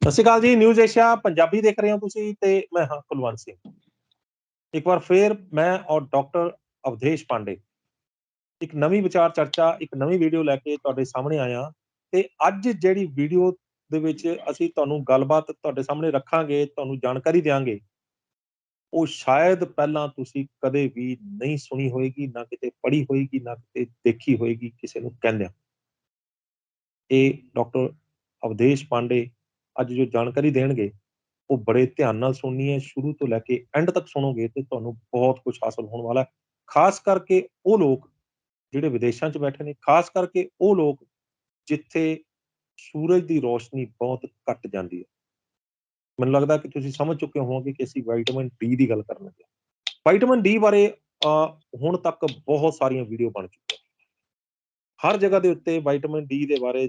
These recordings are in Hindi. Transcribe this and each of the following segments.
ਸਤਿ ਸ਼੍ਰੀ ਅਕਾਲ ਜੀ। ਨਿਊਜ਼ ਏਸ਼ੀਆ ਪੰਜਾਬੀ ਦੇਖ ਰਹੇ ਹੋ ਤੁਸੀਂ ਤੇ ਮੈਂ ਹਾਂ ਕੁਲਵੰਤ ਸਿੰਘ। ਇੱਕ ਵਾਰ ਫੇਰ ਮੈਂ ਔਰ ਡਾਕਟਰ ਅਵਧੇਸ਼ ਪਾਂਡੇ ਇੱਕ ਨਵੀਂ ਵਿਚਾਰ ਚਰਚਾ, ਇੱਕ ਨਵੀਂ ਵੀਡੀਓ ਲੈ ਕੇ ਤੁਹਾਡੇ ਸਾਹਮਣੇ ਆਇਆ ਤੇ ਅੱਜ ਜਿਹੜੀ ਵੀਡੀਓ ਦੇ ਵਿੱਚ ਅਸੀਂ ਤੁਹਾਨੂੰ ਗੱਲਬਾਤ ਤੁਹਾਡੇ ਸਾਹਮਣੇ ਰੱਖਾਂਗੇ, ਤੁਹਾਨੂੰ ਜਾਣਕਾਰੀ ਦਿਆਂਗੇ, ਉਹ ਸ਼ਾਇਦ ਪਹਿਲਾਂ ਤੁਸੀਂ ਕਦੇ ਵੀ ਨਹੀਂ ਸੁਣੀ ਹੋਏਗੀ, ਨਾ ਕਿਤੇ ਪੜ੍ਹੀ ਹੋਏਗੀ, ਨਾ ਕਿਤੇ ਦੇਖੀ ਹੋਏਗੀ ਕਿਸੇ ਨੂੰ ਕਹਿੰਦਿਆਂ। ਇਹ ਡਾਕਟਰ ਅਵਧੇਸ਼ ਪਾਂਡੇ ਅੱਜ ਜੋ ਜਾਣਕਾਰੀ ਦੇਣਗੇ, ਉਹ ਬੜੇ ਧਿਆਨ ਨਾਲ ਸੁਣਨੀ ਹੈ, ਸ਼ੁਰੂ ਤੋਂ ਲੈ ਕੇ ਐਂਡ ਤੱਕ ਸੁਣੋਗੇ ਤੇ ਤੁਹਾਨੂੰ ਬਹੁਤ ਕੁਝ ਹਾਸਲ ਹੋਣ ਵਾਲਾ ਹੈ। ਖਾਸ ਕਰਕੇ ਉਹ ਲੋਕ ਜਿਹੜੇ ਵਿਦੇਸ਼ਾਂ 'ਚ ਬੈਠੇ ਨੇ, ਖਾਸ ਕਰਕੇ ਉਹ ਲੋਕ ਜਿੱਥੇ ਸੂਰਜ ਦੀ ਰੋਸ਼ਨੀ ਬਹੁਤ ਘੱਟ ਜਾਂਦੀ ਹੈ। ਮੈਨੂੰ ਲੱਗਦਾ ਕਿ ਤੁਸੀਂ ਸਮਝ ਚੁੱਕੇ ਹੋਵੋਗੇ ਕਿ ਅਸੀਂ ਵਿਟਾਮਿਨ ਡੀ ਦੀ ਗੱਲ ਕਰਨ ਲੱਗੇ ਹਾਂ। ਵਿਟਾਮਿਨ ਡੀ ਬਾਰੇ ਹੁਣ ਤੱਕ ਬਹੁਤ ਸਾਰੀਆਂ ਵੀਡੀਓ ਬਣ ਚੁੱਕੀਆਂ। ਹਰ ਜਗ੍ਹਾ ਦੇ ਉੱਤੇ ਵਿਟਾਮਿਨ ਡੀ ਦੇ ਬਾਰੇ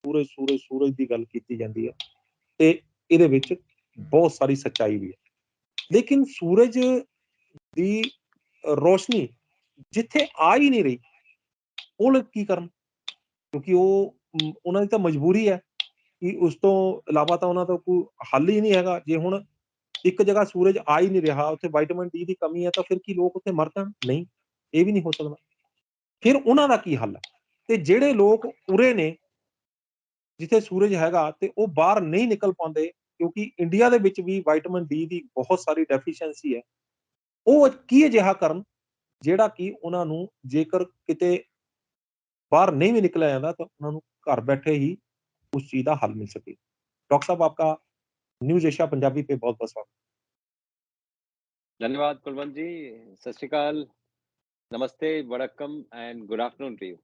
ਸੂਰਜ ਦੀ ਗੱਲ ਕੀਤੀ ਜਾਂਦੀ ਹੈ ਤੇ ਇਹਦੇ ਵਿੱਚ ਬਹੁਤ ਸਾਰੀ ਸੱਚਾਈ ਵੀ ਹੈ। ਲੇਕਿਨ ਸੂਰਜ ਦੀ ਰੋਸ਼ਨੀ ਜਿੱਥੇ ਆ ਹੀ ਨਹੀਂ ਰਹੀ, ਉਹ ਲੋਕ ਕੀ ਕਰਨ? ਕਿਉਂਕਿ ਉਹ ਉਹਨਾਂ ਦੀ ਤਾਂ ਮਜਬੂਰੀ ਹੈ ਕਿ ਉਸ ਤੋਂ ਇਲਾਵਾ ਤਾਂ ਉਹਨਾਂ ਦਾ ਕੋਈ ਹੱਲ ਹੀ ਨਹੀਂ ਹੈਗਾ। ਜੇ ਹੁਣ ਇੱਕ ਜਗ੍ਹਾ ਸੂਰਜ ਆ ਹੀ ਨਹੀਂ ਰਿਹਾ, ਉੱਥੇ ਵਿਟਾਮਿਨ ਡੀ ਦੀ ਕਮੀ ਹੈ, ਤਾਂ ਫਿਰ ਕੀ ਲੋਕ ਉੱਥੇ ਮਰ ਜਾਣ? ਨਹੀਂ, ਇਹ ਵੀ ਨਹੀਂ ਹੋ ਸਕਦਾ। ਫਿਰ ਉਹਨਾਂ ਦਾ ਕੀ ਹੱਲ ਹੈ? ਤੇ ਜਿਹੜੇ ਲੋਕ ਉਰੇ ਨੇ ਜਿੱਥੇ ਸੂਰਜ ਹੈਗਾ ਤੇ ਉਹ ਬਾਹਰ ਨਹੀਂ ਨਿਕਲ ਪਾਉਂਦੇ, ਕਿਉਂਕਿ ਇੰਡੀਆ ਦੇ ਵਿੱਚ ਵੀ ਵਿਟਾਮਿਨ ਡੀ ਦੀ ਬਹੁਤ ਸਾਰੀ ਡੈਫੀਸ਼ੀਐਂਸੀ ਹੈ। ਉਹ ਕੀ ਅਜਿਹਾ ਕਰਨ ਜਿਹੜਾ ਕਿ ਉਹਨਾਂ ਨੂੰ ਜੇਕਰ ਕਿਤੇ बाहर नहीं भी निकला जाता तो उन्होंने घर बैठे ही उस चीज का हल मिल सके। डॉक्टर साहब, आपका न्यूज़ एशिया पंजाबी पे बहुत-बहुत स्वागत। धन्यवाद कुलवंत जी। सत श्री अकाल, नमस्ते, वड़क्कम and good afternoon to you.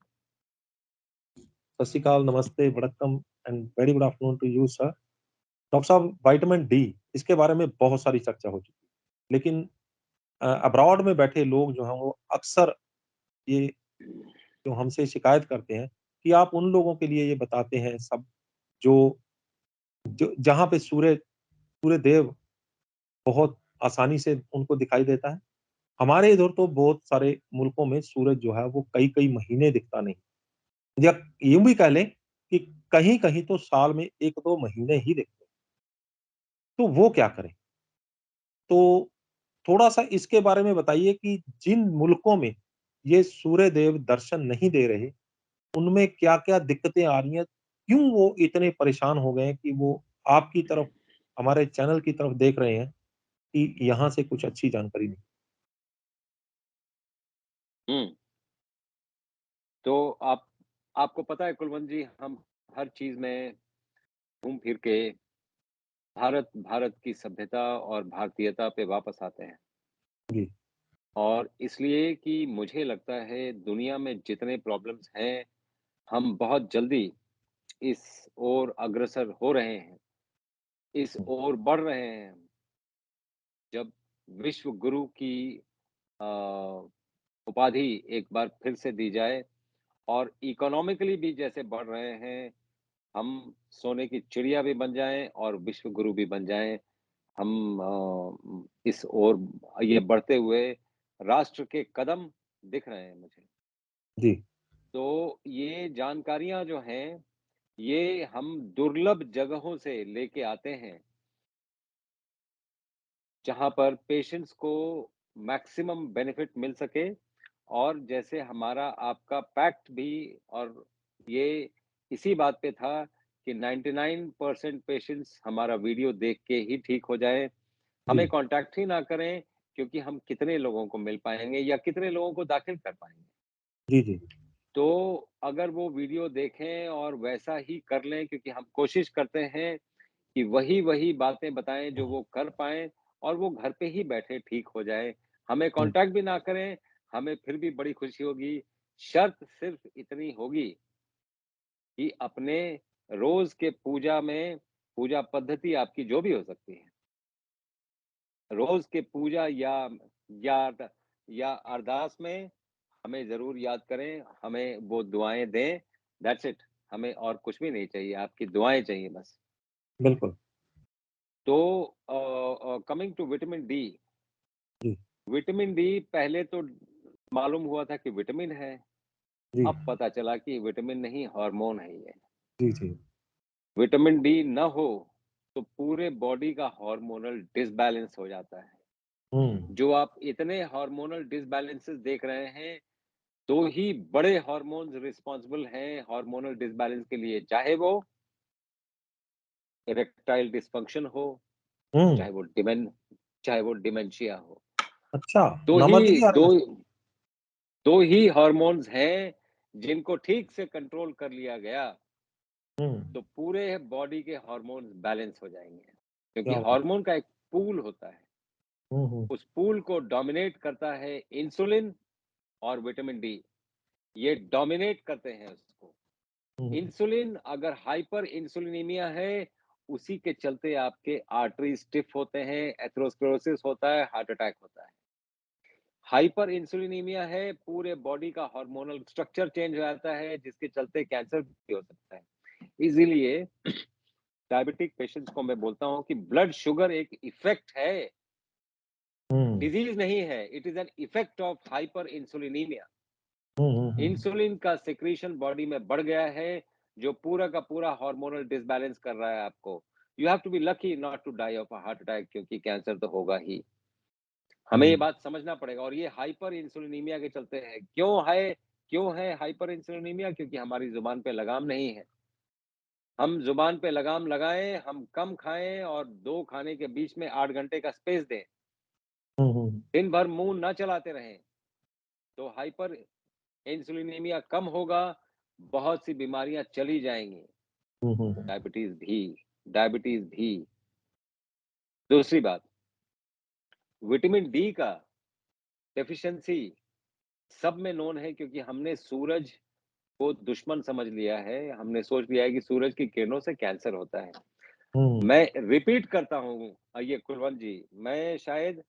सत श्री अकाल, नमस्ते, वड़क्कम and very good afternoon to you sir. Doctor साहब, विटामिन डी इसके बारे में बहुत सारी चर्चा हो चुकी है। लेकिन अब्रॉड में बैठे लोग जो हैं वो अक्सर ये जो हमसे शिकायत करते हैं कि आप उन लोगों के लिए ये बताते हैं सब जो जो जहाँ पे सूर्य देव बहुत आसानी से उनको दिखाई देता है। हमारे इधर तो बहुत सारे मुल्कों में सूरज जो है वो कई-कई महीने दिखता नहीं, या यूँ भी कह लें कि कहीं-कहीं तो साल में 1-2 महीने ही दिखते हैं। तो वो क्या करें? तो थोड़ा-सा इसके बारे में बताइए कि जिन मुल्कों में ये सूर्य देव दर्शन नहीं दे रहे, उनमें क्या-क्या दिक्कतें आ रही हैं? क्यों वो इतने परेशान हो गए हैं कि वो आपकी तरफ, हमारे चैनल की तरफ देख रहे हैं कि यहाँ से कुछ अच्छी जानकारी नहीं। हुँ। तो आपको पता है कुलवंत जी, हम हर चीज़ में घूम फिर के भारत की सभ्यता और भारतीयता पे वापस आते हैं। जी, और इसलिए कि मुझे लगता है दुनिया में जितने प्रॉब्लम्स हैं, हम बहुत जल्दी इस ओर अग्रसर हो रहे हैं, इस हुँ, ओर बढ़ रहे हैं। जब विश्व गुरु की अ, उपाधि एक बार फिर से दी जाए और इकोनॉमिकली भी जैसे बढ़ रहे हैं, हम सोने की चिड़िया भी बन जाएँ और विश्व गुरु भी बन जाएँ। हम इस ओर ये बढ़ते हुए राष्ट्र के कदम दिख रहे हैं मुझे। जी, तो ये जानकारियाँ जो हैं, ये हम दुर्लभ जगहों से लेके आते हैं, जहाँ पर पेशेंट्स को मैक्सिमम बेनिफिट मिल सके। और जैसे हमारा आपका पैक्ट भी, और ये इसी बात पे था कि 99% पेशेंट्स हमारा वीडियो देख के ही ठीक हो जाएँ। हमें जी, कॉन्टैक्ट ही ना करें, क्योंकि हम कितने लोगों को मिल पाएँगे या कितने लोगों को दाखिल कर पाएँगे। जी, जी, तो अगर वो वीडियो देखें और वैसा ही कर लें, क्योंकि हम कोशिश करते हैं कि वही-वही बातें बताएँ जो वो कर पाएँ और वो घर पे ही बैठे ठीक हो जाएँ। हमें हुँ, कॉन्टैक्ट भी ना करें, हमें फिर भी बड़ी खुशी होगी। शर्त सिर्फ़ इतनी होगी कि अपने रोज़ के पूजा में, पूजा पद्धति आपकी जो भी हो सकती है, रोज़ के पूजा या या अरदास में हमें ज़रूर याद करें, हमें वो दुआएँ दें, दैट्स इट। हमें और कुछ भी नहीं चाहिए, आपकी दुआएँ चाहिए बस। बिल्कुल। तो कमिंग टू जी, विटामिन डी पहले तो मालूम हुआ था कि विटामिन है, जी, अब पता चला कि विटामिन नहीं, हार्मोन है ये। जी, जी, विटामिन डी ना हो, तो पूरे बॉडी का हार्मोनल डिसबैलेंस हो जाता है। हुँ, जो आप इतने हार्मोनल डिसबैलेंसेस देख रहे हैं, 2 ही बड़े हार्मोन्स रिस्पॉन्सिबल हैं हार्मोनल डिसबैलेंस के लिए, चाहे वो इरेक्टाइल डिस्फंक्शन हो, हुँ, चाहे वो डिमेन चाहे वो डिमेंशिया हो। अच्छा, 2 समझ ही गया 2 मैं। 2 ही हार्मोन्स हैं, जिनको ठीक से कंट्रोल कर लिया गया, हुँ, तो पूरे बॉडी के हार्मोन्स बैलेंस हो जाएँगे। क्योंकि क्या बात! हार्मोन का एक पूल होता है, हुँ, हुँ, उस पूल को डोमिनेट करता है इंसुलिन और विटामिन डी, ये डोमिनेट करते हैं उसको। हुँ, इंसुलिन अगर हाइपर इंसुलिनीमिया है, उसी के चलते आपके आर्टरी स्टिफ होते हैं, एथेरोस्क्लेरोसिस होता है, हार्ट अटैक होता है। हाइपर इंसुलिनीमिया है, पूरे बॉडी का हार्मोनल स्ट्रक्चर चेंज हो जाता है, जिसके चलते कैंसर भी हो सकता है। इसीलिए डायबिटिक पेशेंट्स को मैं बोलता हूँ कि ब्लड शुगर एक इफेक्ट है, हुँ, डिजीज नहीं है। It is an effect of hyperinsulinemia. हुँ, हुँ, हुँ, इंसुलिन का सिक्रीशन बॉडी में बढ़ गया है, जो पूरा का पूरा हार्मोनल डिसबैलेंस कर रहा है आपको। You have to be lucky not to die of a heart attack, क्योंकि कैंसर तो होगा ही। हमें ये हुँ, बात समझना पड़ेगा, और ये हाइपर इंसुलिनीमिया के चलते है। क्यों है हाइपर इंसुलिनीमिया? क्योंकि हमारी जुबान पे लगाम नहीं है। हम जुबान पे लगाम लगाएं, हम कम खाएं और दो खाने के बीच में 8 घंटे का स्पेस दें, हुँ, हुँ, दिन भर मुंह न चलाते रहें, तो हाइपर इंसुलिनीमिया कम होगा, बहुत सी बीमारियां चली जाएंगी। हुँ, हुँ, हुँ, डायबिटीज भी। दूसरी बात, विटामिन डी का डेफिशिएंसी सब में नोन है, क्योंकि हमने सूरज को दुश्मन समझ लिया है। हमने सोच लिया है कि सूरज की किरणों से कैंसर होता है। हुँ, मैं रिपीट करता हूँ, ये कुलवंत जी, मैं शायद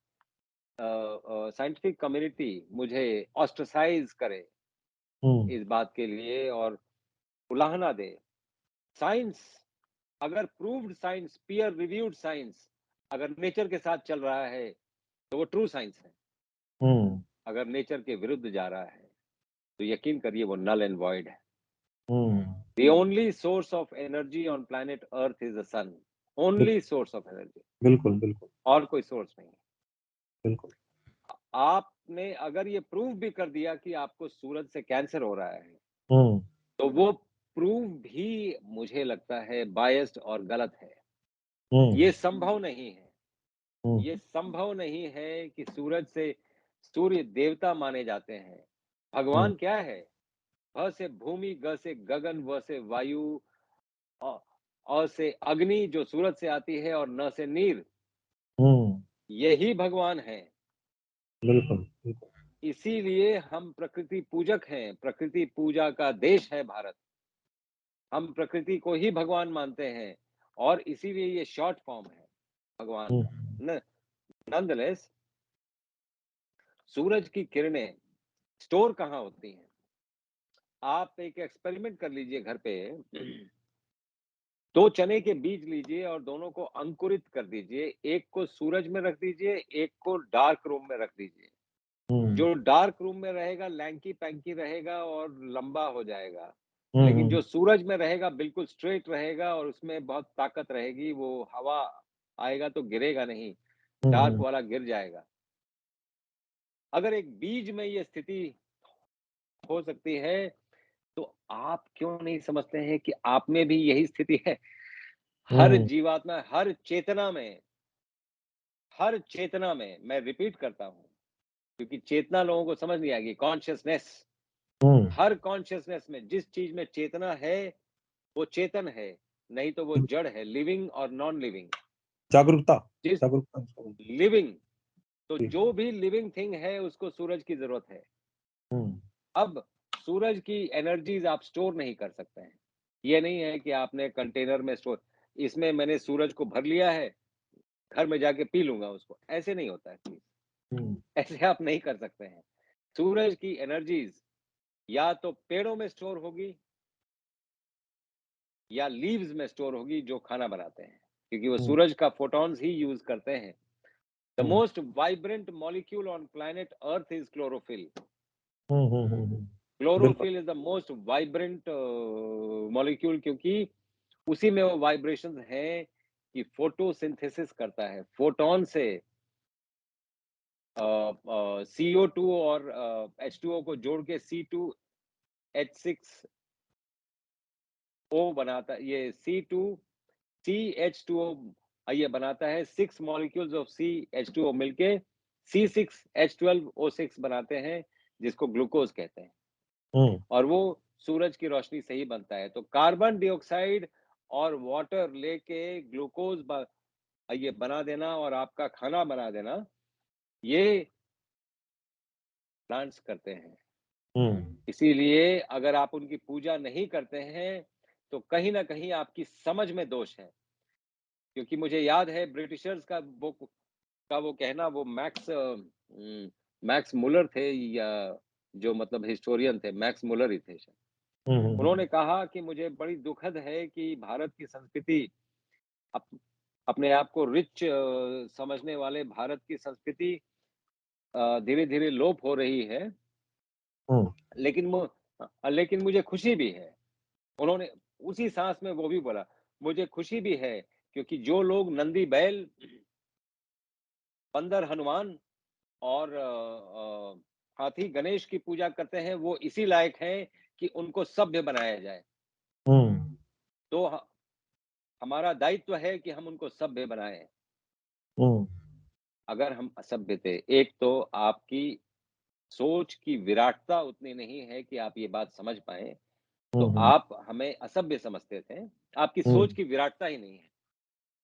साइंटिफिक कम्युनिटी मुझे ऑस्ट्रसाइज करे हुँ, इस बात के लिए और उलाहना दे। साइंस, अगर proved science, peer reviewed science अगर नेचर के साथ चल रहा है, तो वो ट्रू साइंस है। हुँ, अगर नेचर के विरुद्ध जा रहा है, तो यकीन करिए वो नल एंड वॉइड है। हुँ, The only source of energy on planet Earth is the sun. Bill Only source of energy, बिल्कुल, बिल्कुल, और कोई सोर्स नहीं है। बिल्कुल। आपने अगर ये प्रूव भी कर दिया कि आपको सूरज से कैंसर हो रहा है, हुँ, तो वो प्रूव भी मुझे लगता है बायस्ड और गलत है। हुँ, ये संभव नहीं है। हुँ, ये संभव नहीं है कि सूरज से, सूर्य देवता माने जाते हैं। हुँ, भगवान क्या है? भ से भूमि, ग से गगन, व से वायु, अ से अग्नि जो सूरज से आती है, और न से नीर, हुँ, यही भगवान है। बिल्कुल, बिल्कुल। इसीलिए हम प्रकृति पूजक हैं, प्रकृति पूजा का देश है भारत। हम प्रकृति को ही भगवान मानते हैं, और इसीलिए ये शॉर्ट फॉर्म है भगवान हुँ, का। न नॉनदलेस, सूरज की किरणें स्टोर कहाँ होती हैं? आप एक एक्सपेरिमेंट कर लीजिए घर पे। 2 चने के बीज लीजिए और दोनों को अंकुरित कर दीजिए। एक को सूरज में रख दीजिए, एक को डार्क रूम में रख दीजिए। हुँ, जो डार्क रूम में रहेगा लैंकी-पैंकी रहेगा और लंबा हो जाएगा। हुँ, लेकिन जो हुँ, सूरज में रहेगा बिल्कुल स्ट्रेट रहेगा और उसमें बहुत ताकत रहेगी, वो हवा आएगा तो गिरेगा नहीं, हुँ, डार्क हुँ, वाला गिर जाएगा। अगर एक बीज में ये स्थिति हो सकती है, तो आप क्यों नहीं समझते हैं कि आप में भी यही स्थिति है? हर हुँ, जीवात्मा, हर चेतना में, मैं रिपीट करता हूँ, क्योंकि चेतना लोगों को समझ नहीं आएगी, कॉन्शियसनेस। हुँ, हर कॉन्शियसनेस में जिस चीज में चेतना है, वो चेतन है, नहीं तो वो बिल जड़ है, लिविंग और नॉन लिविंग। जागरूकता, जिस जागरूकता जिसको बोलते लिविंग, तो हैं। जी, जो भी लिविंग थिंग है, उसको सूरज की जरूरत है। हुँ, अब सूरज की एनर्जीज आप स्टोर नहीं कर सकते हैं। ये नहीं है कि आपने कंटेनर में स्टोर, इसमें मैंने सूरज को भर लिया है, घर में जाके पी लूंगा उसको, ऐसे नहीं होता है प्लीज। हुँ, ऐसे आप नहीं कर सकते हैं। सूरज की एनर्जीज या तो पेड़ों में स्टोर होगी, या लीव्स में स्टोर होगी जो खाना बनाते हैं, क्योंकि वो हुँ, सूरज का फोटॉन्स ही यूज करते हैं। The um, most vibrant molecule on planet Earth is chlorophyll. हुँ, हुँ, हुँ, हुँ, बिल्कुल। Chlorophyll is the most vibrant molecule, क्योंकि उसी में वो वाइब्रेशंस हैं कि फोटोसिंथेसिस करता है। फोटॉन से CO2 और H2O को जोड़ के C2H6O बनाता है। ये CH2O ये बनाता है। 6 मॉलिक्यूल्स ऑफ CH2O मिलके C6H12O6 बनाते हैं, जिसको ग्लूकोज कहते हैं। और वो सूरज की रोशनी से ही बनता है। तो कार्बन डाइऑक्साइड और वाटर लेके ग्लूकोज ये बना देना और आपका खाना बना देना, ये प्लांट्स करते हैं। इसीलिए अगर आप उनकी पूजा नहीं करते हैं, तो कहीं न कहीं आपकी समझ में दोष है। क्योंकि मुझे याद है ब्रिटिशर्स का वो कहना, वो मैक्स मुलर थे, या जो मतलब हिस्टोरियन थे, मैक्स मुलर ही थे शायद। उन्होंने कहा कि मुझे बड़ी दुखद है कि भारत की संस्कृति, अप अपने आप को रिच समझने वाले भारत की संस्कृति धीरे-धीरे लोप हो रही है। लेकिन मुझे खुशी भी है। उन्होंने उसी साँस में वो भी बोला, मुझे खुशी भी है क्योंकि जो लोग नंदी बैल, बंदर हनुमान और हाथी गणेश की पूजा करते हैं, वो इसी लायक हैं कि उनको सभ्य बनाया जाए। तो हमारा दायित्व है कि हम उनको सभ्य बनाएँ। अगर हम असभ्य थे, एक तो आपकी सोच की विराटता उतनी नहीं है कि आप ये बात समझ पाएँ, तो आप हमें असभ्य समझते थे। आपकी सोच की विराटता ही नहीं है।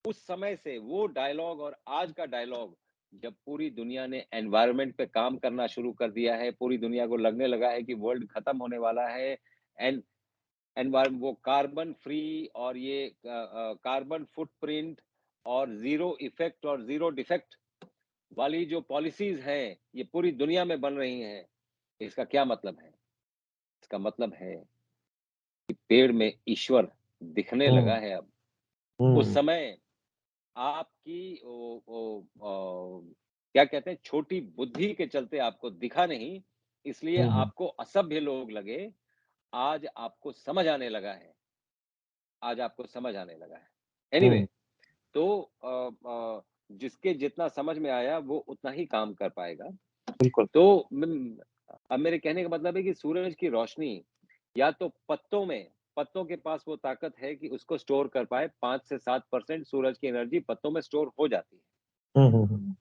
उस समय से वो डायलॉग और आज का डायलॉग, जब पूरी दुनिया ने एनवायरनमेंट पे काम करना शुरू कर दिया है, पूरी दुनिया को लगने लगा है कि वर्ल्ड खत्म होने वाला है, एन एनवायरन वो कार्बन फ्री और ये कार्बन फुटप्रिंट और ज़ीरो इफ़ेक्ट और ज़ीरो डिफेक्ट वाली जो पॉलिसीज़ हैं, ये पूरी दुनिया में बन रही हैं। इसका क्या मतलब है? इसका मतलब है कि पेड़ में ईश्वर दिखने लगा है अब। उस समय आपकी क्या कहते हैं, छोटी बुद्धि के चलते आपको दिखा नहीं, इसलिए आपको असभ्य लोग लगे। आज आपको समझ आने लगा है। आज आपको समझ आने लगा है। एनीवे, तो जिसके जितना समझ में आया वो उतना ही काम कर पाएगा। बिल्कुल। तो अब मेरे कहने का मतलब है कि सूरज की रोशनी या तो पत्तों के पास वो ताकत है कि उसको स्टोर कर पाए। 5 से 7% सूरज की एनर्जी पत्तों में स्टोर हो जाती है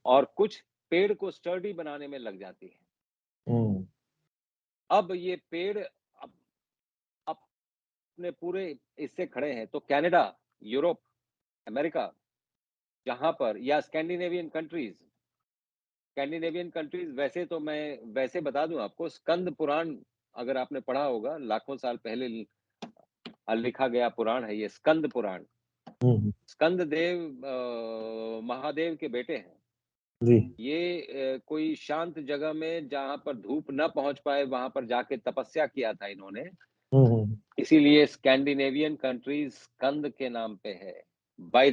और कुछ पेड़ को स्टर्डी बनाने में लग जाती है। अब ये पेड़ अपने पूरे इससे खड़े हैं, तो कनाडा, यूरोप, अमेरिका, जहाँ पर या स्कैंडिनेवियन कंट्रीज, वैसे तो मैं वैसे बता दूं आपको, स्कंद पुराण अगर आपने पढ़ा होगा, लाखों साल पहले लिखा गया पुराण है ये स्कंद पुराण। स्कंद देव महादेव के बेटे हैं। जी। ये कोई शांत जगह में जहां पर धूप न पहुंच पाए, वहां पर जाके तपस्या किया था इन्होंने। इसीलिए स्कैंडिनेवियन कंट्रीज स्कंद के नाम पे है। बाय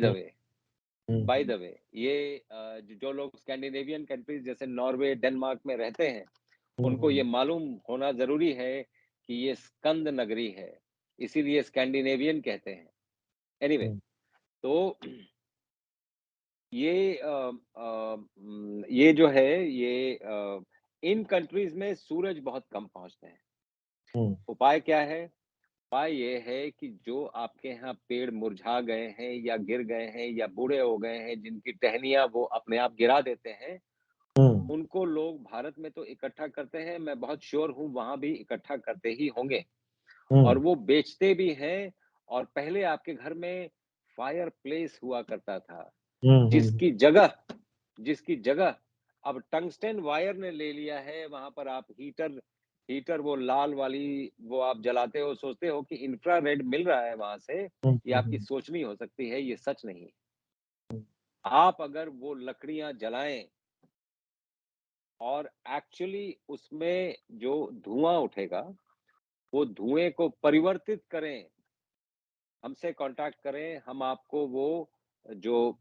द वे ये जो लोग स्कैंडिनेवियन कंट्रीज जैसे नॉर्वे, डेनमार्क में रहते हैं, उनको ये मालूम होना जरूरी है कि ये स्कंद नगरी है, इसीलिए स्कैंडिनेवियन कहते हैं। एनीवे, तो ये जो है ये इन कंट्रीज में सूरज बहुत कम पहुंचते हैं। उपाय क्या है? उपाय ये है कि जो आपके यहाँ पेड़ मुरझा गए हैं या गिर गए हैं या बूढ़े हो गए हैं, जिनकी टहनियाँ वो अपने आप गिरा देते हैं, उनको लोग भारत में तो इकट्ठा करते हैं। मैं बहुत श्योर हूँ वहाँ भी इकट्ठा करते ही होंगे और वो बेचते भी हैं। और पहले आपके घर में फायर प्लेस हुआ करता था, जिसकी जगह अब टंगस्टन वायर ने ले लिया है। वहां पर आप हीटर वो लाल वाली वो आप जलाते हो, सोचते हो कि इंफ्रारेड मिल रहा है वहां से। ये आपकी सोच नहीं हो सकती है, ये सच नहीं। आप अगर वो लकड़ियां जलाएं और एक्चुअली उसमें जो धुआं उठेगा, वो धुएं को परिवर्तित करें, हमसे कांटेक्ट करें, हम आपको वो जो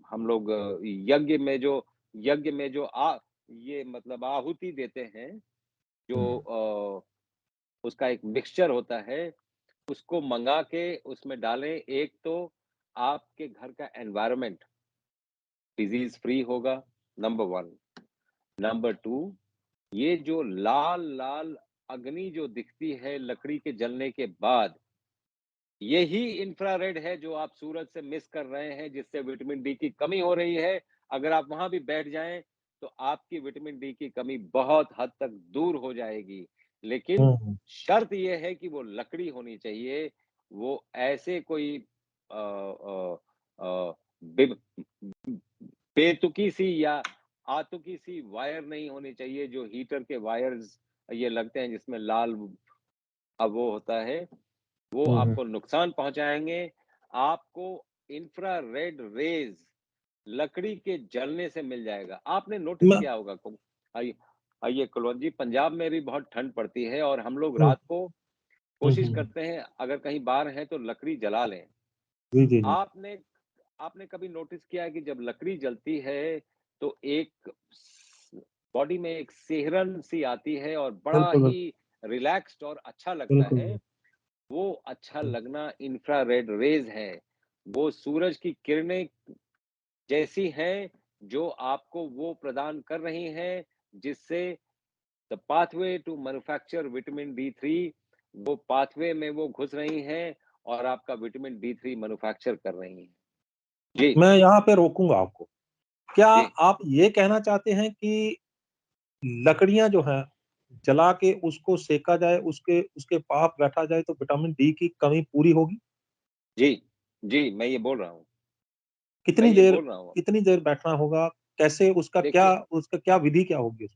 हम लोग यज्ञ में जो ये मतलब आहुति देते हैं, जो उसका एक मिक्सचर होता है, उसको मंगा के उसमें डालें। एक तो आपके घर का एनवायरनमेंट डिजीज फ्री होगा, नंबर 1। नंबर 2, ये जो लाल-लाल अग्नि जो दिखती है लकड़ी के जलने के बाद, यही इंफ्रारेड है जो आप सूरज से मिस कर रहे हैं, जिससे विटामिन डी की कमी हो रही है। अगर आप वहाँ भी बैठ जाएँ, तो आपकी विटामिन डी की कमी बहुत हद तक दूर हो जाएगी। लेकिन हुँ, शर्त ये है कि वो लकड़ी होनी चाहिए, वो ऐसे कोई अ अ अ, बिब बेतुकी सी या आतुकी सी वायर नहीं होनी चाहिए, जो हीटर के वायर्स ये लगते हैं जिसमें लाल वो होता है, वो हुँ, हुँ। आपको नुकसान पहुँचाएँगे। आपको इंफ्रारेड रेज़ लकड़ी के जलने से मिल जाएगा। आपने नोटिस मैं किया होगा आइए आइए कुलवंत जी, पंजाब में भी बहुत ठंड पड़ती है और हम लोग हुँ, रात को हुँ, कोशिश हुँ। करते हैं अगर कहीं बाहर हैं तो लकड़ी जला लें। जी, जी, जी। आपने आपने कभी नोटिस किया है कि जब लकड़ी जलती है तो एक बॉडी में एक सिहरन सी आती है और बड़ा बिल्कुल, ही रिलैक्स्ड और अच्छा लगता बिल्कुल, है। बिल्कुल। वो अच्छा लगना इंफ्रारेड रेज़ है। वो सूरज की किरणें जैसी हैं जो आपको वो प्रदान कर रही हैं जिससे the pathway to manufacture vitamin D 3 वो पाथवे में वो घुस रही हैं और आपका विटामिन डी 3 मैन्युफैक्चर कर रही हैं। जी, मैं यहाँ पे रोकूँगा आपको। क्या जी। आप ये कहना चाहते हैं कि लकड़ियाँ जो हैं, जला के उसको सेका जाए, उसके उसके पास बैठा जाए तो विटामिन डी की कमी पूरी होगी? जी, जी, मैं ये बोल रहा हूँ। मैं कितनी ये देर बोल रहा हूँ। कितनी देर बैठना होगा? कैसे देखिए उसका क्या विधि क्या होगी?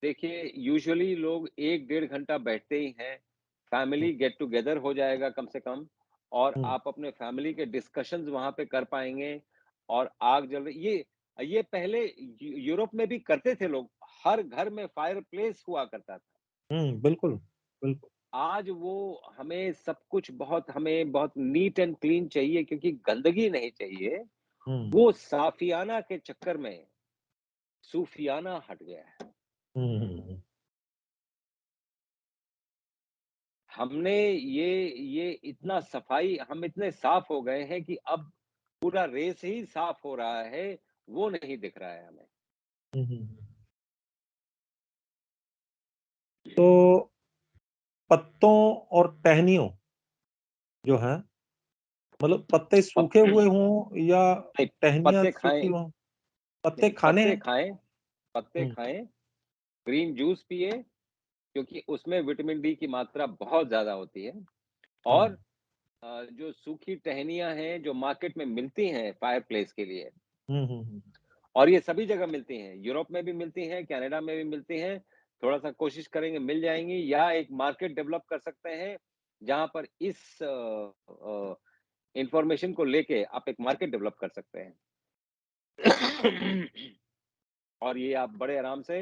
देखिए, यूजुअली लोग 1 डेढ़ घंटा बैठते ही हैं। हुँ, फैमिली गेट टुगेदर हो जाएगा कम से कम और हुँ, आप अपने फैमिली के डिस्कशंस वहाँ पे कर पाएँगे और आग जल रही ये पहले यूरोप में भी करते थे लोग। हर घर में फायरप्लेस हुआ करता था। हुँ, बिल्कुल, बिल्कुल। आज वो हमें बहुत नीट एंड क्लीन चाहिए क्योंकि गंदगी नहीं चाहिए। हुँ, वो साफियाना के चक्कर में सूफियाना हट गया है। हुँ, हुँ, हुँ। हमने ये इतना सफाई हम इतने साफ हो गए हैं कि अब पूरा रेस ही साफ हो रहा है, वो नहीं दिख रहा है हमें। हुँ, हुँ, हुँ। तो पत्तों और टहनियों जो हैं, मतलब पत्ते पत सूखे हुए हों या नहीं, टहनियाँ पत्ते सूखी खाएँ हों, पत्ते नहीं, खाने हैं? पत्ते हुँ, खाएँ, ग्रीन जूस पिएँ क्योंकि उसमें विटामिन डी की मात्रा बहुत ज़्यादा होती है हुँ, और जो सूखी टहनियाँ हैं, जो मार्केट में मिलती हैं फायरप्लेस के लिए हुँ, हुँ, हुँ। और ये सभी जगह मिलती हैं, यूरोप में भी मिलती हैं, कनाडा में भी मिलती हैं। थोड़ा-सा कोशिश करेंगे मिल जाएँगी या एक मार्केट डेवलप कर सकते हैं, जहाँ पर इस इन्फॉर्मेशन को लेके आप एक मार्केट डेवलप कर सकते हैं। और ये आप बड़े आराम से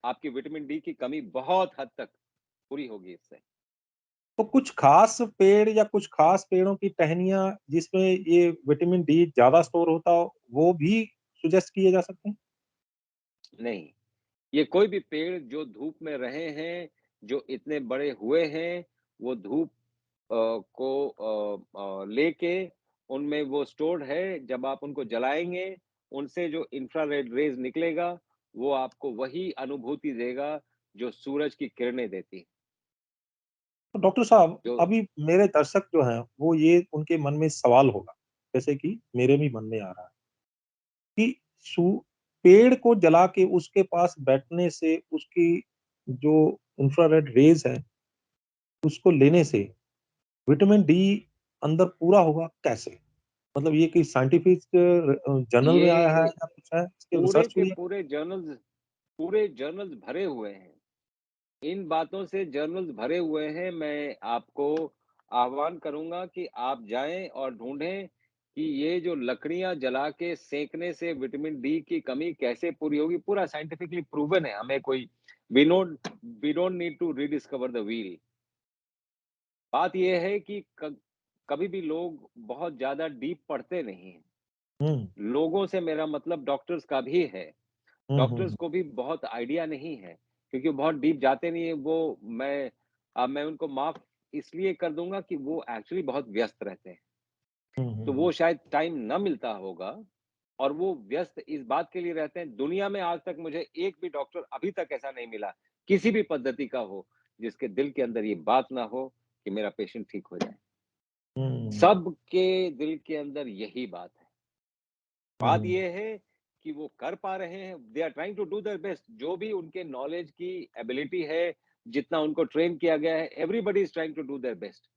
आपकी विटामिन डी की कमी बहुत हद तक पूरी होगी इससे। तो कुछ खास पेड़ या कुछ खास पेड़ों की टहनियाँ जिसमें ये विटामिन डी ज़्यादा स्टोर होता हो, वो भी सजेस्ट किए जा सकते हैं? नहीं, ये कोई भी पेड़ जो धूप में रहे हैं, जो इतने बड़े हुए हैं, वो धूप को लेके उनमें वो स्टोर्ड है, जब आप उनको जलाएँगे, उनसे जो इंफ्रारेड रेज़ निकलेगा, वो आपको वही अनुभूति देगा, जो सूरज की किरणें देती हैं। तो डॉक्टर साहब, जो अभी मेरे दर्शक जो हैं, वो ये उनके मन में सवाल होगा, जैसे कि मेरे भी मन में आ रहा है कि सू पेड़ को जला के उसके पास बैठने से उसकी जो इंफ्रारेड रेज़ हैं, उसको लेने से विटामिन डी अंदर पूरा होगा, कैसे? मतलब ये कोई साइंटिफिक जर्नल में आया है ये या कुछ है? इसकी पूरे रिसर्च के हुई है? पूरे जर्नल्स भरे हुए हैं। इन बातों से जर्नल्स भरे हुए हैं। मैं आपको आह्वान करूँगा कि आप जाएँ और ढूँढें कि ये जो लकड़ियाँ जला के सेंकने से विटामिन डी की कमी कैसे पूरी होगी। पूरा साइंटिफिकली प्रूवन है। हमें कोई we don't need to rediscover the wheel. बात ये है कि कभी भी लोग बहुत ज़्यादा डीप पढ़ते नहीं हैं। हुँ, लोगों से मेरा मतलब डॉक्टर्स का भी है। हुँ, हुँ, डॉक्टर्स हुँ। को भी बहुत आइडिया नहीं है, क्योंकि वो बहुत डीप जाते नहीं है। मैं मैं उनको माफ़ इसलिए कर दूँगा कि वो एक्चुअली बहुत व्यस्त रहते हैं। तो वो शायद टाइम ना मिलता होगा और वो व्यस्त इस बात के लिए रहते हैं। दुनिया में आज तक मुझे एक भी डॉक्टर अभी तक ऐसा नहीं मिला, किसी भी पद्धति का हो, जिसके दिल के अंदर ये बात ना हो कि मेरा पेशेंट ठीक हो जाए। हुँ, सबके दिल के अंदर यही बात है। बात हुँ, ये है कि वो कर पा रहे हैं, they are trying to do their best, जो भी उनके नॉलेज की एबिलिटी है, जितना उनको ट्रेन किया गया है, everybody is trying to do their best.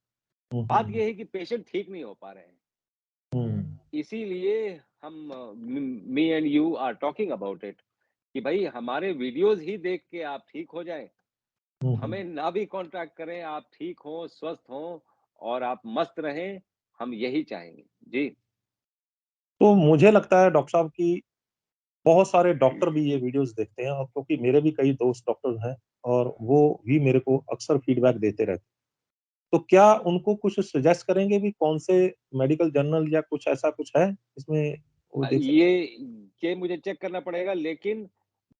हुँ, बात हुँ, ये है कि पेशेंट ठीक नहीं हो पा रहे हैं। हुँ, इसीलिए हम me and you are talking about it कि भाई हमारे वीडियोज़ ही देख के आप ठीक हो जाएँ। हुँ, हुँ। हमें ना भी कॉन्टैक्ट करें, आप ठीक हों, स्वस्थ हों और आप मस्त रहें, हम यही चाहेंगे। जी। तो मुझे लगता है डॉक्टर साहब कि बहुत सारे डॉक्टर भी ये वीडियोज़ देखते हैं और क्योंकि मेरे भी कई दोस्त डॉक्टर हैं और वो भी मेरे को अक्सर फीडबैक देते रहते हैं। तो क्या उनको कुछ सजेस्ट करेंगे भी कौन से मेडिकल जर्नल या कुछ ऐसा कुछ है इसमें वो देख सकते ये मुझे चेक करना पड़ेगा लेकिन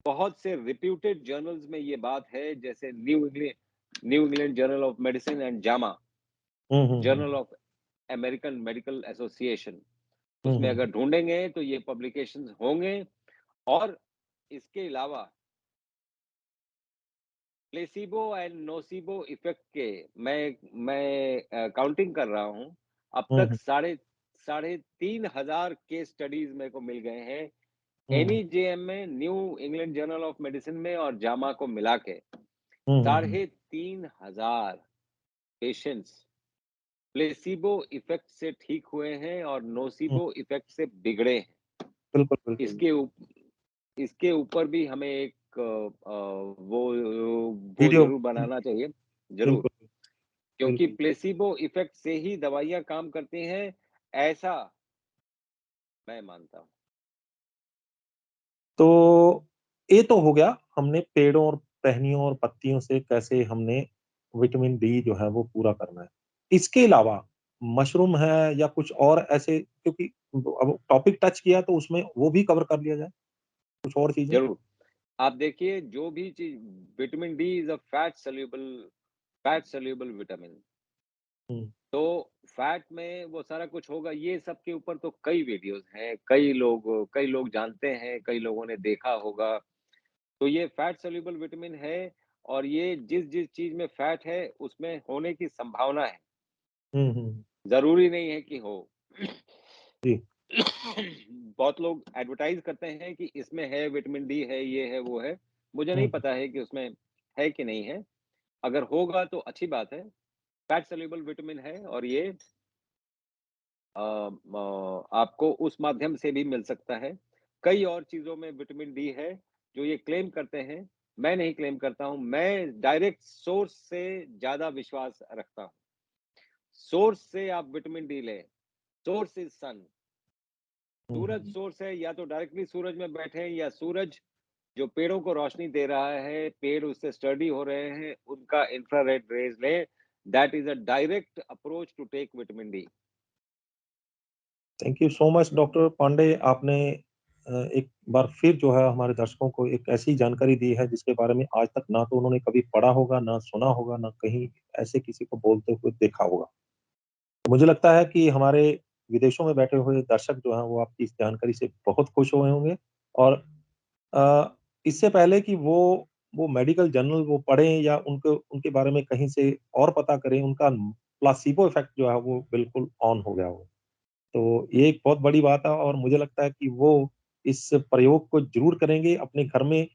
बहुत से रिप्यूटेड जर्नल्स में ये बात है जैसे New England Journal of Medicine and JAMA, हुँ, हुँ, हुँ, Journal of American Medical Association, हुँ, उसमें हुँ, अगर ढूँढेंगे तो ये पब्लिकेशंस होंगे और इसके अलावा प्लेसिबो एंड नोसिबो इफेक्ट के मैं काउंटिंग कर रहा हूँ। अब हुँ, तक हुँ, साढ़े साढ़े 3,000 केस स्टडीज़ मेरे को मिल गए हैं। हुँ, एनईजेएम में, new England Journal of medicine में और जामा को मिला के हुँ, हुँ, हुँ, साढ़े 3,000 पेशेंट्स प्लेसिबो इफेक्ट से ठीक हुए हैं और हुँ, नोसिबो इफेक्ट से बिगड़े हैं। बिल्कुल, बिल्कुल, इसके ऊप इसके ऊपर भी हमें एक वो वीडियो ज़रूर बनाना चाहिए, ज़रूर, बिल्कुल, क्योंकि बिल्कुल। प्लेसिबो इफेक्ट से ही दवाइयाँ काम करती हैं, ऐसा मैं मानता हूँ। तो ये तो हो गया, हमने पेड़ों और टहनियों और पत्तियों से कैसे हमने विटामिन डी जो है वो पूरा करना है। इसके अलावा मशरूम है या कुछ और ऐसे क्योंकि अब टॉपिक टच किया तो उसमें वो भी कवर कर लिया जाए, कुछ और चीज़ें? ज़रूर, आप देखिए जो भी चीज़ vitamin D is a fat soluble vitamin. हुँ, तो फैट में वो सारा कुछ होगा, ये सब के ऊपर तो कई वीडियोज़ हैं, कई लोग जानते हैं, कई लोगों ने देखा होगा। तो ये फैट सॉल्युबल विटामिन है और ये जिस-जिस चीज़ में फैट है, उसमें होने की संभावना है। हुँ, हुँ, ज़रूरी नहीं है कि हो। जी, बहुत लोग एडवर्टाइज़ करते हैं कि इसमें है, विटामिन डी है, ये है, वो है। मुझे नहीं हुँ, पता है कि उसमें है कि नहीं है। अगर होगा तो अच्छी बात है। फैट सॉल्युबल विटामिन है और ये आपको उस माध्यम से भी मिल सकता है। कई और चीज़ों में विटामिन डी है, जो ये क्लेम करते हैं, मैं नहीं क्लेम करता हूँ। मैं डायरेक्ट सोर्स से ज़्यादा विश्वास रखता हूँ। सोर्स से आप विटामिन डी लें, source is sun. Hmm, Suraj hmm. Source है, या तो डायरेक्टली सूरज में बैठे या सूरज जो पेड़ों को रोशनी दे रहा है, पेड़ उससे स्टडी हो रहे हैं, उनका इंफ्रारेड रेज़ लें। That is a direct approach to take vitamin D. Thank you so much doctor Pandey आपने एक बार फिर जो है हमारे दर्शकों को एक ऐसी जानकारी दी है जिसके बारे में आज तक ना तो उन्होंने कभी पढ़ा होगा, ना सुना होगा, ना कहीं ऐसे किसी को बोलते हुए देखा होगा। तो मुझे लगता है कि हमारे विदेशों में बैठे हुए दर्शक जो हैं वो आपकी इस जानकारी से बहुत खुश हुए होंगे और इससे पहले कि वो मेडिकल जर्नल वो पढ़ें या उनको उनके बारे में कहीं से और पता करें, उनका प्लेसिबो इफेक्ट जो है वो बिल्कुल ऑन हो गया हो। तो ये एक बहुत बड़ी बात है और मुझे लगता है कि वो इस प्रयोग को ज़रूर करेंगे अपने घर में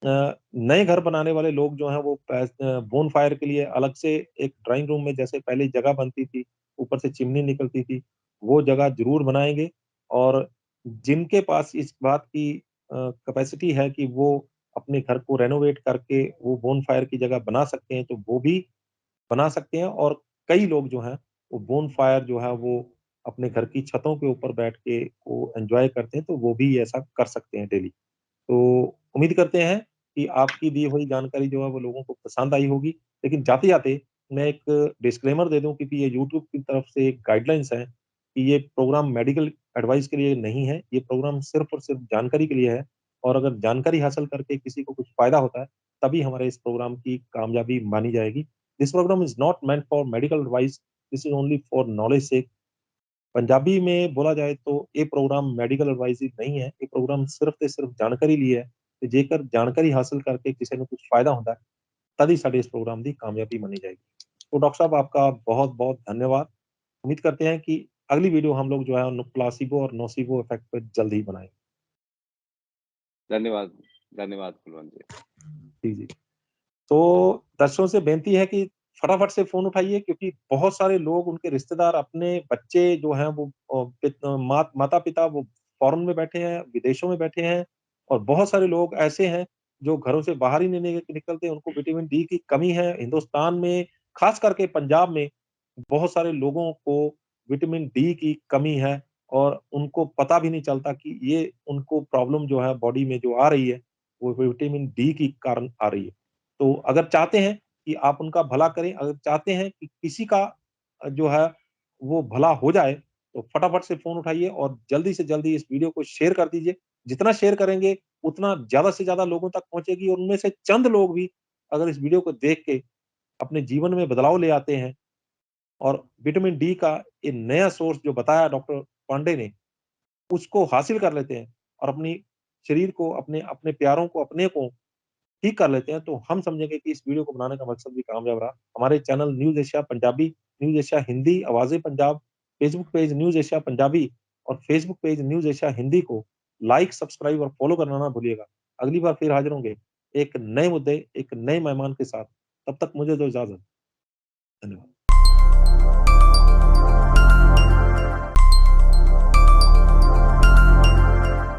नए घर बनाने वाले लोग जो हैं वो बोनफायर के लिए अलग से एक ड्राइंग रूम में जैसे पहले जगह बनती थी, ऊपर से चिमनी निकलती थी, वो जगह ज़रूर बनाएँगे और जिनके पास इस बात की कैपेसिटी है कि वो अपने घर को रेनोवेट करके वो बोनफायर की जगह बना सकते हैं, तो वो भी बना सकते हैं और कई लोग जो हैं, वो बोनफायर जो है वो अपने घर की छतों के ऊपर बैठ के वो एन्जॉय करते हैं, तो वो भी ऐसा कर सकते हैं डेली। तो उम्मीद करते हैं कि आपकी दी हुई जानकारी जो है वो लोगों को पसंद आई होगी। लेकिन जाते-जाते मैं एक डिस्क्लेमर दे दूँ क्योंकि ये यूट्यूब की तरफ से एक गाइडलाइंस है कि ये प्रोग्राम मेडिकल एडवाइस के लिए नहीं है। ये प्रोग्राम सिर्फ़ और सिर्फ़ जानकारी के लिए है और अगर जानकारी हासिल करके किसी को कुछ फ़ायदा होता है, तभी हमारे इस प्रोग्राम की कामयाबी मानी जाएगी। This program is not meant for medical advice, this is only for knowledge sake Punjabi में बोला जाए तो ये प्रोग्राम मेडिकल एडवाइजरी नहीं है, ये प्रोग्राम सिर्फ ਤੇ ਸਿਰਫ ਜਾਣਕਾਰੀ ਲਈ ਹੈ ਤੇ ਜੇਕਰ ਜਾਣਕਾਰੀ ਹਾसिल करके ਕਿਸੇ ਨੂੰ ਕੁਝ ਫਾਇਦਾ ਹੁੰਦਾ ਹੈ तद ही साडे इस प्रोग्राम की कामयाबी मानी जाएगी। तो डॉक्टर साहब आपका बहुत-बहुत धन्यवाद। उम्मीद करते हैं कि अगली वीडियो हम लोग जो है प्लासिबो और नोसिबो इफेक्ट पे जल्द ही बनाएँ। धन्यवाद, धन्यवाद कुलवंत जी। जी, जी। तो दर्शकों से बेनती है कि फटाफट से फ़ोन उठाइए क्योंकि बहुत सारे लोग उनके रिश्तेदार अपने बच्चे जो हैं वो माता-पिता वो फ़ॉरेन में बैठे हैं, विदेशों में बैठे हैं और बहुत सारे लोग ऐसे हैं जो घरों से बाहर ही नहीं निकलते, उनको विटामिन डी की कमी है। हिंदुस्तान में ख़ास करके पंजाब में बहुत सारे लोगों को विटामिन डी की कमी है और उनको पता भी नहीं चलता कि ये उनको प्रॉब्लम जो है बॉडी में जो आ रही है, वो विटामिन डी के कारण आ रही है। तो अगर चाहते हैं कि आप उनका भला करें, अगर चाहते हैं कि किसी का जो है वो भला हो जाए, तो फटाफट से फ़ोन उठाइए और जल्दी से जल्दी इस वीडियो को शेयर कर दीजिए। जितना शेयर करेंगे, उतना ज़्यादा से ज़्यादा लोगों तक पहुँचेगी और उनमें से चंद लोग भी अगर इस वीडियो को देख के अपने जीवन में बदलाव ले आते हैं और विटामिन डी का ये नया सोर्स जो बताया डॉक्टर पांडे ने, उसको हासिल कर लेते हैं और अपनी शरीर को, अपने अपने प्यारों को, अपने को ठीक कर लेते हैं, तो हम समझेंगे कि इस वीडियो को बनाने का मकसद भी कामयाब रहा। हमारे channel News Asia Punjabi, News Asia Hindi, Awaze Punjab, Facebook page News Asia Punjabi और Facebook page News Asia Hindi को लाइक, सब्सक्राइब और फॉलो करना ना भूलिएगा। अगली बार फिर हाज़िर होंगे एक नए मुद्दे, एक नए मेहमान के साथ। तब तक मुझे दो इजाज़त। धन्यवाद।